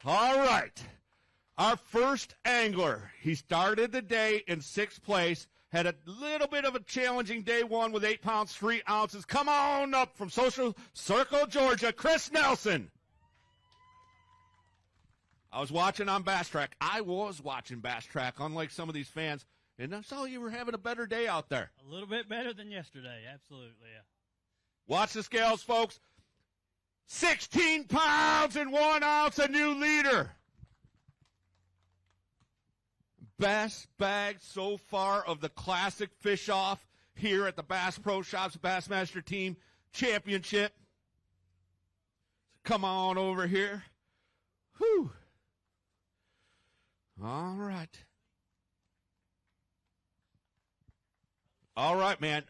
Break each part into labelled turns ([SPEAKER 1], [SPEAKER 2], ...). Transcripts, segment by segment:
[SPEAKER 1] All right. Our first angler, he started the day in 6th place, had a little bit of a challenging day one with 8 pounds, 3 ounces. Come on up from Social Circle, Georgia, Chris Nelson. I was watching on Bass Track. I was watching Bass Track, unlike some of these fans, and I saw you were having a better day out there.
[SPEAKER 2] A little bit better than yesterday, absolutely, yeah.
[SPEAKER 1] Watch the scales, folks. 16 pounds and 1 ounce, a new leader. Best bag so far of the classic fish-off here at the Bass Pro Shops Bassmaster Team Championship. Come on over here. Whew. All right. All right, man.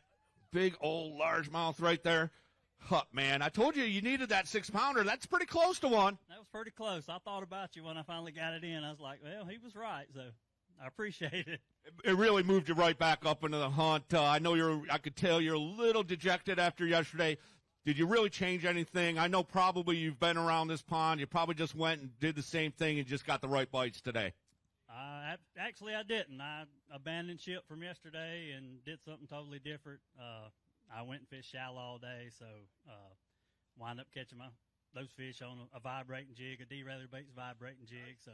[SPEAKER 1] Big old largemouth right there. Huh, man, I told you you needed that 6-pounder. That's pretty close to one.
[SPEAKER 2] That was pretty close. I thought about you when I finally got it in. I was like, well, he was right, so I appreciate it.
[SPEAKER 1] It really moved you right back up into the hunt. I know I could tell you're a little dejected after yesterday. Did you really change anything? I know probably you've been around this pond. You probably just went and did the same thing and just got the right bites today.
[SPEAKER 2] Actually, I didn't. I abandoned ship from yesterday and did something totally different. I went and fished shallow all day, so wound up catching those fish on a vibrating jig, a D-Rather Baits vibrating jig. So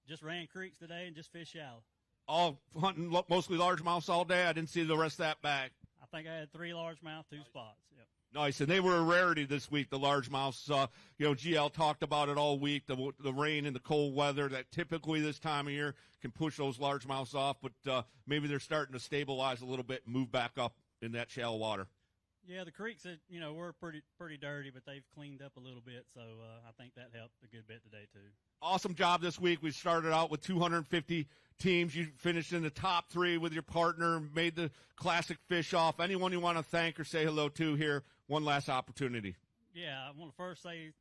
[SPEAKER 2] just ran creeks today and just fished shallow.
[SPEAKER 1] All hunting mostly largemouths all day? I didn't see the rest of that bag.
[SPEAKER 2] I think I had 3 largemouth, 2 spots. Yep.
[SPEAKER 1] Nice, and they were a rarity this week, the largemouths. GL talked about it all week, the rain and the cold weather that typically this time of year can push those largemouths off, but maybe they're starting to stabilize a little bit and move back up in that shallow water.
[SPEAKER 2] Yeah, the creeks, were pretty dirty, but they've cleaned up a little bit, so I think that helped a good bit today, too.
[SPEAKER 1] Awesome job this week. We started out with 250 teams. You finished in the top 3 with your partner, made the classic fish off. Anyone you want to thank or say hello to here, one last opportunity.
[SPEAKER 2] Yeah, I want to first say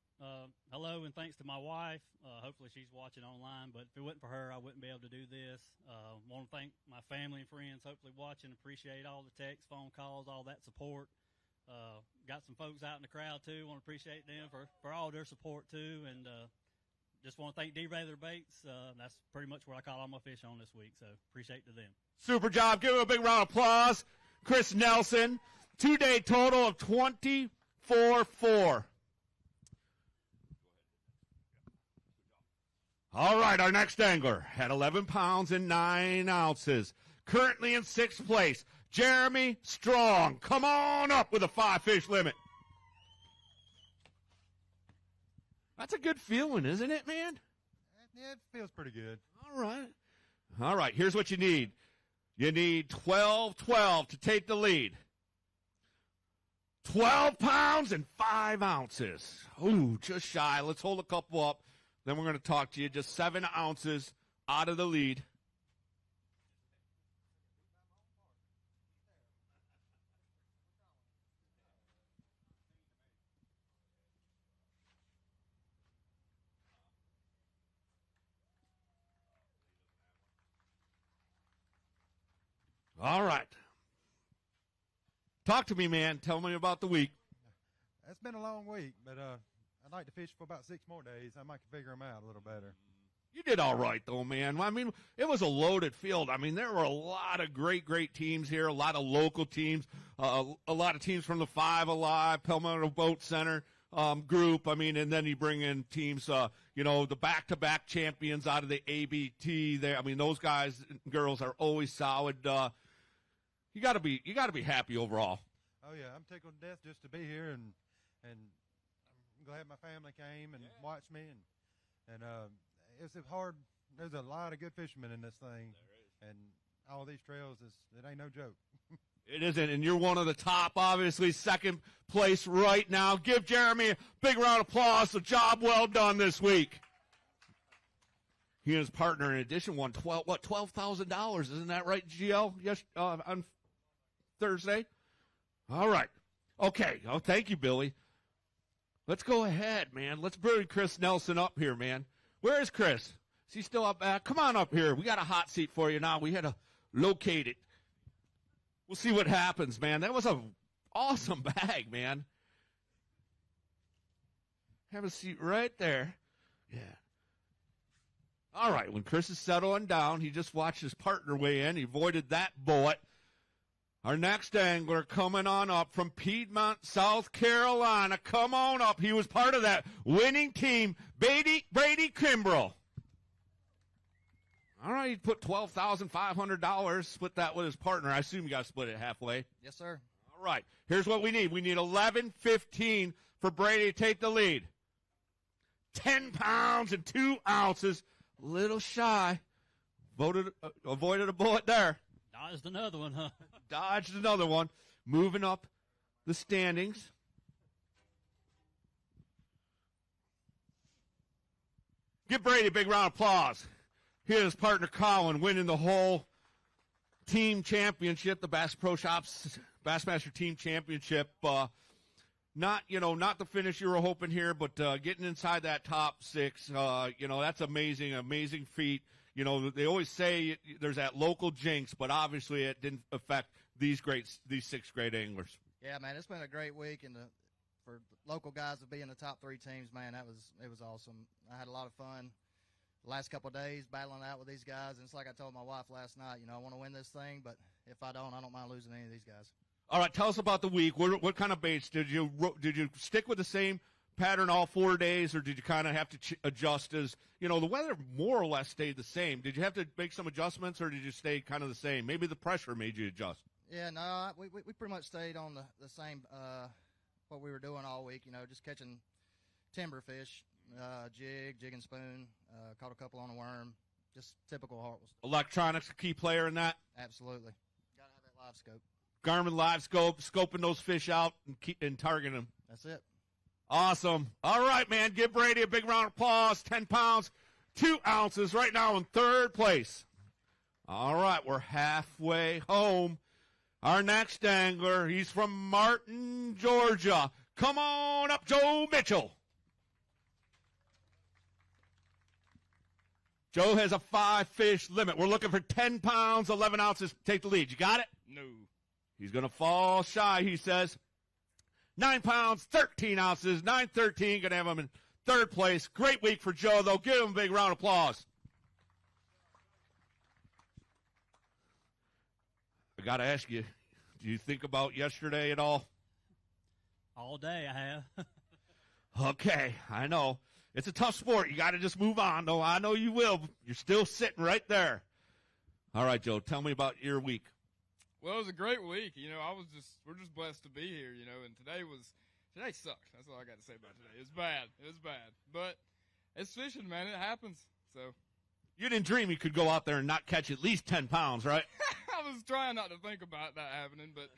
[SPEAKER 2] hello and thanks to my wife. Hopefully she's watching online, but if it wasn't for her, I wouldn't be able to do this. Want to thank my family and friends, hopefully watching. Appreciate all the texts, phone calls, all that support. Got some folks out in the crowd, too. Want to appreciate them for all their support, too, and just want to thank D-Rather Baits. That's pretty much where I caught all my fish on this week, so appreciate to them. Super
[SPEAKER 1] job. Give him a big round of applause. Chris Nelson, 2-day total of 24-4. All right, our next angler had 11 pounds and 9 ounces. Currently in 6th place, Jeremy Strong. Come on up with a 5-fish limit. That's a good feeling, isn't it, man?
[SPEAKER 3] Yeah, it feels pretty good.
[SPEAKER 1] All right. All right, here's what you need. You need 12-12 to take the lead. 12 pounds and 5 ounces. Ooh, just shy. Let's hold a couple up. Then we're going to talk to you. Just 7 ounces out of the lead. All right. Talk to me, man. Tell me about the week.
[SPEAKER 3] It's been a long week, but I'd like to fish for about 6 more days. I might figure them out a little better.
[SPEAKER 1] You did all right, though, man. I mean, it was a loaded field. I mean, there were a lot of great teams here, a lot of local teams, a lot of teams from the Five Alive, Palmetto Boat Center group. I mean, and then you bring in teams, the back-to-back champions out of the ABT. There, I mean, those guys and girls are always solid. You got to be happy overall.
[SPEAKER 3] Oh yeah, I'm tickled to death just to be here, and I'm glad my family came and watched me, and it's hard. There's a lot of good fishermen in this thing, and all these trails it ain't no joke.
[SPEAKER 1] It isn't, and you're one of the top, obviously, 2nd place right now. Give Jeremy a big round of applause. A job well done this week. He and his partner, in addition, won $12,000. Isn't that right, GL? Yes, on Thursday. All right. Okay. Oh, thank you, Billy. Let's go ahead, man. Let's bring Chris Nelson up here, man. Where is Chris? Is he still up back? Come on up here. We got a hot seat for you now. We had to locate it. We'll see what happens, man. That was an awesome bag, man. Have a seat right there. Yeah. All right, when Chris is settling down, he just watched his partner weigh in. He avoided that bullet. Our next angler coming on up from Piedmont, South Carolina. Come on up. He was part of that winning team, Brady Kimbrough. All right, he put $12,500, split that with his partner. I assume you got to split it halfway.
[SPEAKER 4] Yes, sir.
[SPEAKER 1] All right, here's what we need. We need 11.15 for Brady to take the lead. 10 pounds and 2 ounces. A little shy. Avoided a bullet there.
[SPEAKER 2] Dodged another one, huh?
[SPEAKER 1] Dodged another one. Moving up the standings. Give Brady a big round of applause. Here's his partner Colin winning the whole team championship, the Bass Pro Shops Bassmaster Team Championship. Not the finish you were hoping here, but getting inside that top 6, that's amazing feat. They always say there's that local jinx, but obviously it didn't affect these 6 great anglers.
[SPEAKER 4] Yeah, man, it's been a great week, and for local guys to be in the top 3 teams, man, it was awesome. I had a lot of fun the last couple of days battling out with these guys, and it's like I told my wife last night, I want to win this thing, but if I don't mind losing any of these guys.
[SPEAKER 1] All right, tell us about the week. What kind of baits did you stick with the same pattern all 4 days, or did you kind of have to adjust as the weather more or less stayed the same? Did you have to make some adjustments, or did you stay kind of the same? Maybe the pressure made you adjust.
[SPEAKER 4] Yeah, no, we pretty much stayed on the same what we were doing all week. Just catching timber fish, jig and spoon. Caught a couple on a worm. Just typical Hartwell.
[SPEAKER 1] Electronics a key player in that.
[SPEAKER 4] Absolutely, gotta have that live scope.
[SPEAKER 1] Garmin live scope, scoping those fish out and targeting them.
[SPEAKER 4] That's it.
[SPEAKER 1] Awesome. All right, man. Give Brady a big round of applause. 10 pounds, 2 ounces right now in 3rd place. All right, we're halfway home. Our next angler, he's from Martin, Georgia. Come on up, Joe Mitchell. Joe has a 5-fish limit. We're looking for 10 pounds, 11 ounces to take the lead. You got it?
[SPEAKER 5] No.
[SPEAKER 1] He's going to fall shy, he says. 9 pounds, 13 ounces, 9.13. Going to have him in 3rd place. Great week for Joe, though. Give him a big round of applause. I got to ask you, do you think about yesterday at all?
[SPEAKER 2] All day I have.
[SPEAKER 1] Okay, I know. It's a tough sport. You got to just move on, though. I know you will. You're still sitting right there. All right, Joe, tell me about your week.
[SPEAKER 5] Well, it was a great week. We're just blessed to be here, and today sucked. That's all I got to say about today. It was bad. But it's fishing, man. It happens. So
[SPEAKER 1] you didn't dream you could go out there and not catch at least 10 pounds, right?
[SPEAKER 5] I was trying not to think about that happening, but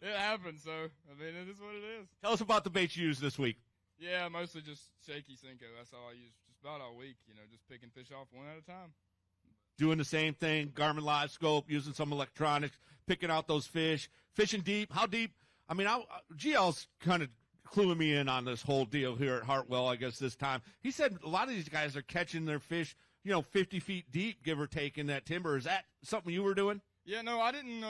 [SPEAKER 5] it happened. So, it is what it is.
[SPEAKER 1] Tell us about the baits you used this week.
[SPEAKER 5] Yeah, mostly just shaky Cinco. That's all I used just about all week, just picking fish off one at a time.
[SPEAKER 1] Doing the same thing, Garmin Live Scope, using some electronics, picking out those fish, fishing deep. How deep? GL's kind of cluing me in on this whole deal here at Hartwell, I guess, this time. He said a lot of these guys are catching their fish, 50 feet deep, give or take, in that timber. Is that something you were doing?
[SPEAKER 5] Yeah, no, I didn't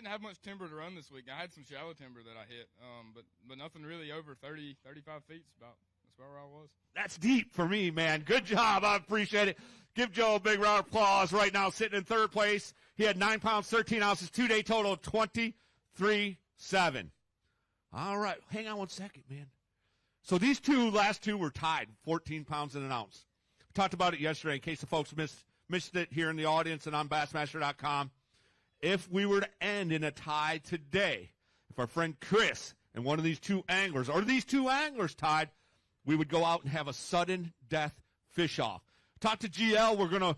[SPEAKER 5] have much timber to run this week. I had some shallow timber that I hit, but nothing really over 30, 35 feet. That's about where I was.
[SPEAKER 1] That's deep for me, man. Good job. I appreciate it. Give Joe a big round of applause right now, sitting in 3rd place. He had 9 pounds, 13 ounces, 2-day total of 23.7. All right. Hang on 1 second, man. So these last two were tied, 14 pounds and an ounce. We talked about it yesterday in case the folks missed it here in the audience and on Bassmaster.com. If we were to end in a tie today, if our friend Chris and one of these 2 anglers, or these 2 anglers tied, we would go out and have a sudden death fish off. Talk to GL. We're going to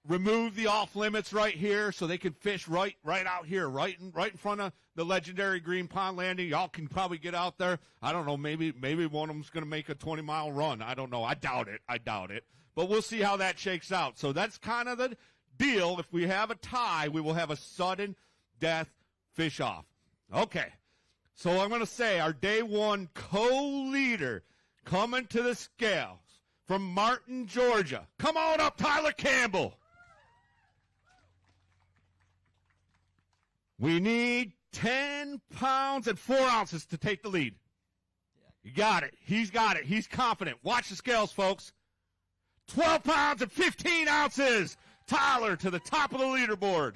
[SPEAKER 1] remove the off limits right here so they can fish right out here, right in front of the legendary Green Pond Landing. Y'all can probably get out there. I don't know. Maybe one of them's going to make a 20-mile run. I don't know. I doubt it. But we'll see how that shakes out. So that's kind of the deal. If we have a tie, we will have a sudden death fish off. Okay. So I'm going to say our day 1 co-leader coming to the scales from Martin, Georgia. Come on up, Tyler Campbell. We need 10 pounds and 4 ounces to take the lead. You got it. He's got it. He's confident. Watch the scales, folks. 12 pounds and 15 ounces. Tyler to the top of the leaderboard.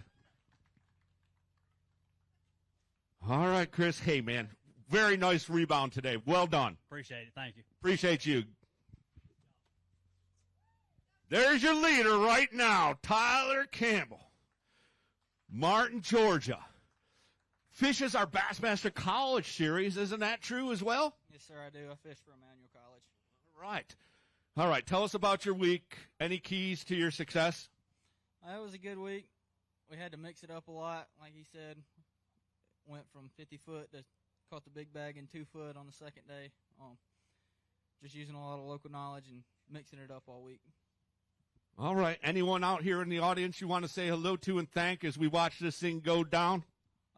[SPEAKER 1] All right, Chris. Hey, man, very nice rebound today. Well done.
[SPEAKER 2] Appreciate it. Thank you.
[SPEAKER 1] Appreciate you. There's your leader right now, Tyler Campbell. Martin, Georgia. Fishes our Bassmaster College Series. Isn't that true as well?
[SPEAKER 6] Yes, sir, I do. I fish for Emmanuel College.
[SPEAKER 1] All right. All right. Tell us about your week. Any keys to your success?
[SPEAKER 6] It was a good week. We had to mix it up a lot. Like he said, went from 50 foot to caught the big bag in 2 foot on the second day. Just using a lot of local knowledge and mixing it up all week.
[SPEAKER 1] All right. Anyone out here in the audience you want to say hello to and thank as we watch this thing go down?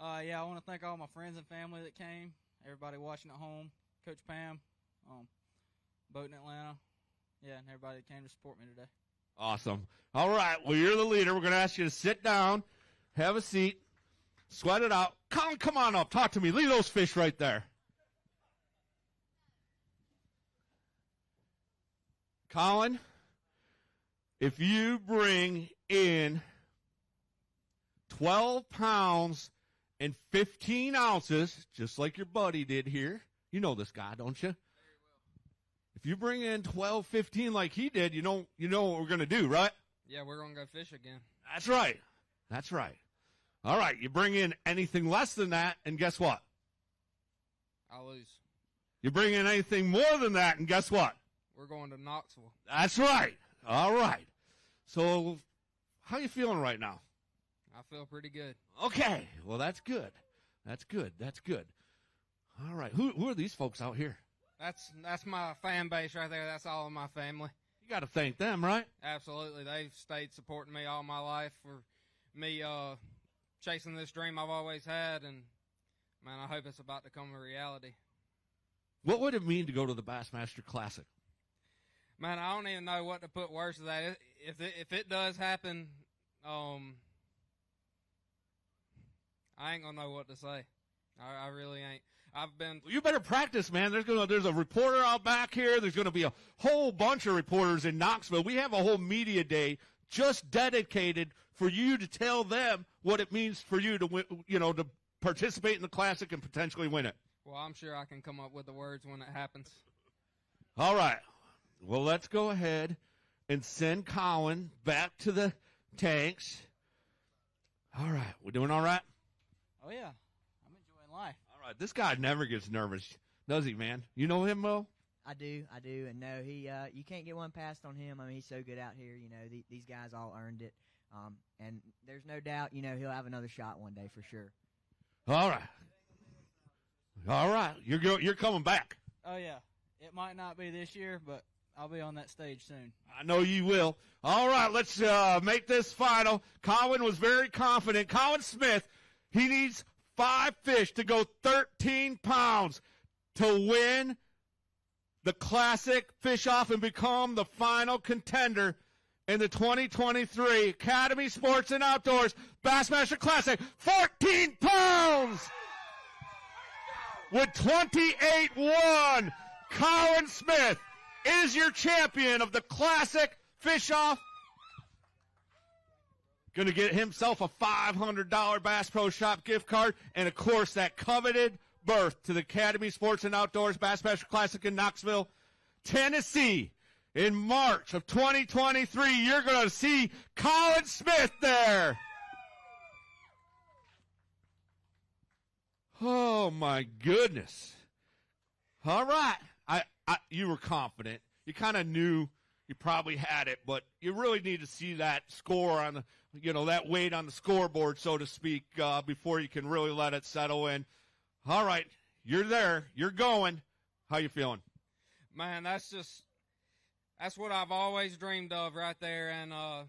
[SPEAKER 6] Yeah, I want to thank all my friends and family that came, everybody watching at home, Coach Pam, Boat in Atlanta, and everybody that came to support me today.
[SPEAKER 1] Awesome. All right. Well, you're the leader. We're going to ask you to sit down, have a seat, sweat it out. Colin, come on up. Talk to me. Leave those fish right there. Colin, if you bring in 12 pounds and 15 ounces, just like your buddy did here, you know this guy, don't you? If you bring in 12, 15 like he did, you know what we're going to do, right?
[SPEAKER 5] Yeah, we're going to go fish again.
[SPEAKER 1] That's right. That's right. All right, you bring in anything less than that, and guess what?
[SPEAKER 5] I'll lose.
[SPEAKER 1] You bring in anything more than that, and guess what?
[SPEAKER 5] We're going to Knoxville.
[SPEAKER 1] That's right. All right. So how you feeling right now?
[SPEAKER 5] I feel pretty good.
[SPEAKER 1] Okay. Well, that's good. That's good. That's good. All right. Who are these folks out here?
[SPEAKER 5] That's my fan base right there. That's all of my family.
[SPEAKER 1] You got to thank them, right?
[SPEAKER 5] Absolutely. They've stayed supporting me all my life for me chasing this dream I've always had, and, man, I hope it's about to come a reality.
[SPEAKER 1] What would it mean to go to the Bassmaster Classic?
[SPEAKER 5] Man, I don't even know what to put worse to that. If it does happen, I ain't going to know what to say. I really ain't.
[SPEAKER 1] Well, you better practice, man. There's a reporter out back here. There's going to be a whole bunch of reporters in Knoxville. We have a whole media day just dedicated for you to tell them what it means for you to win, to participate in the Classic and potentially win it.
[SPEAKER 5] Well, I'm sure I can come up with the words when it happens.
[SPEAKER 1] All right. Well, let's go ahead and send Colin back to the tanks. All right. We're doing all right?
[SPEAKER 6] Oh, yeah. I'm enjoying life.
[SPEAKER 1] All right. This guy never gets nervous, does he, man? You know him, Mo?
[SPEAKER 7] I do, and no, you can't get one passed on him. I mean, he's so good out here. These guys all earned it, and there's no doubt, he'll have another shot one day for sure.
[SPEAKER 1] All right, you're coming back.
[SPEAKER 6] Oh yeah, it might not be this year, but I'll be on that stage soon.
[SPEAKER 1] I know you will. All right, let's make this final. Colin was very confident. Colin Smith, he needs 5 fish to go 13 pounds to win the Classic Fish Off and become the final contender in the 2023 Academy Sports and Outdoors Bassmaster Classic. 14 pounds with 28-1. Colin Smith is your champion of the Classic Fish Off. Going to get himself a $500 Bass Pro Shop gift card and, of course, that coveted berth to the Academy Sports and Outdoors Bassmaster Classic in Knoxville, Tennessee. In March of 2023, you're going to see Colin Smith there. Oh, my goodness. All right. You were confident. You kind of knew you probably had it, but you really need to see that score on the, that weight on the scoreboard, so to speak, before you can really let it settle in. All right. You're there. You're going. How you feeling?
[SPEAKER 5] Man, that's what I've always dreamed of right there. And I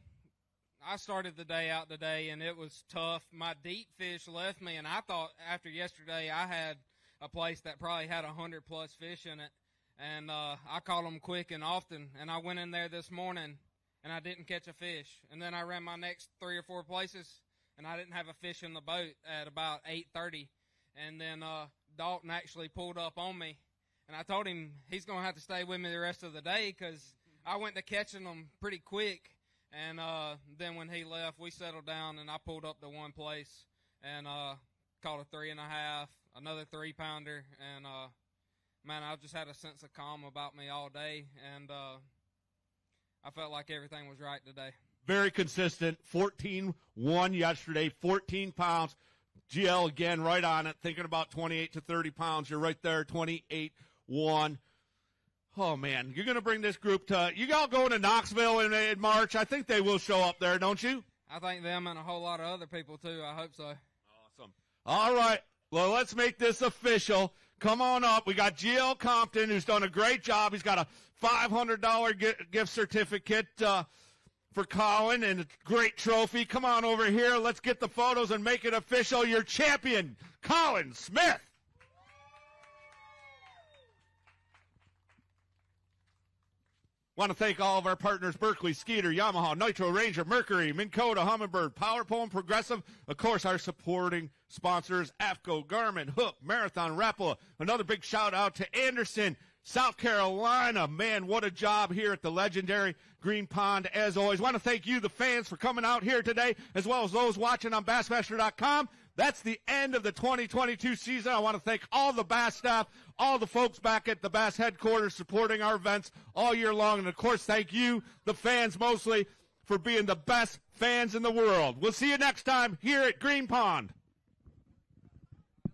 [SPEAKER 5] started the day out today, and it was tough. My deep fish left me, and I thought after yesterday I had a place that probably had 100-plus fish in it. And I caught them quick and often. And I went in there this morning, and I didn't catch a fish. And then I ran my next 3 or 4 places, and I didn't have a fish in the boat at about 8:30. And then Dalton actually pulled up on me. And I told him he's going to have to stay with me the rest of the day because I went to catching them pretty quick, and then when he left, we settled down, and I pulled up to one place and caught a 3.5, another 3-pounder, and man, I just had a sense of calm about me all day, and I felt like everything was right today.
[SPEAKER 1] Very consistent. 14-1 yesterday, 14 pounds. GL again right on it, thinking about 28 to 30 pounds. You're right there, 28-1. Oh, man, you're going to bring this group to – you all going to Knoxville in March? I think they will show up there, don't you?
[SPEAKER 5] I think them and a whole lot of other people, too. I hope so.
[SPEAKER 1] Awesome. All right. Well, let's make this official. Come on up. We got GL Compton, who's done a great job. He's got a $500 gift certificate for Colin and a great trophy. Come on over here. Let's get the photos and make it official. Your champion, Colin Smith. Want to thank all of our partners, Berkeley, Skeeter, Yamaha, Nitro, Ranger, Mercury, Minn Kota, Humminbird, PowerPole, Progressive. Of course, our supporting sponsors, AFCO, Garmin, Hook, Marathon, Rapala. Another big shout out to Anderson, South Carolina. Man, what a job here at the legendary Green Pond, as always. Want to thank you, the fans, for coming out here today, as well as those watching on Bassmaster.com. That's the end of the 2022 season. I want to thank all the Bass staff, all the folks back at the Bass headquarters supporting our events all year long. And, of course, thank you, the fans mostly, for being the best fans in the world. We'll see you next time here at Green Pond.